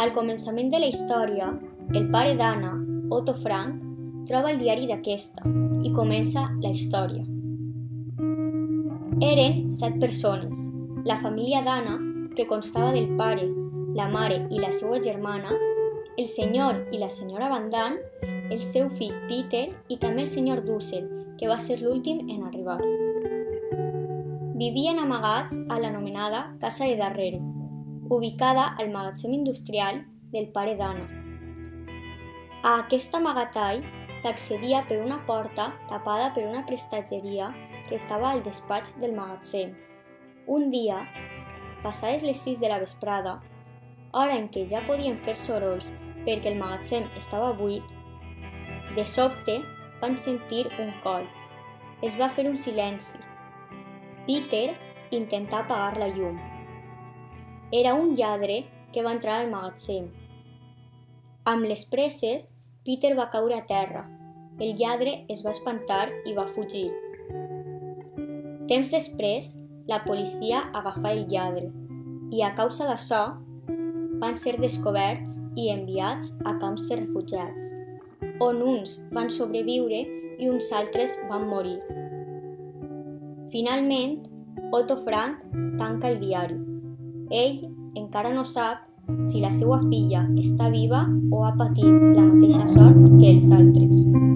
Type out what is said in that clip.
Al començament de la història, el pare d'Anna, Otto Frank, troba el diari d'aquesta i comença la història. Eren 7 persones. La família d'Anna, que constava del pare, la mare i la seva germana, el senyor i la senyora Van Damme, el seu fill Peter i també el senyor Dussel, que va ser l'últim en arribar. Vivien amagats a l'anomenada Casa de Darrere, ubicada al magatzem industrial del pare d'Anna. A aquest amagatall s'accedia per una porta tapada per una prestatgeria que estava al despatx del magatzem. Un dia, passades les 6 de la vesprada, hora en què ja podien fer sorolls perquè el magatzem estava buit, de sobte van sentir un col. Es va fer un silenci. Peter intentà apagar la llum. Era un lladre que va entrar al magatzem. Amb les presses, Peter va caure a terra. El lladre es va espantar i va fugir. Temps després, la policia agafà el lladre i a causa d'això van ser descoberts i enviats a camps de refugiats, on uns van sobreviure i uns altres van morir. Finalment, Otto Frank tanca el diari. Ell encara no sap si la seva filla està viva o ha patit la mateixa sort que els altres.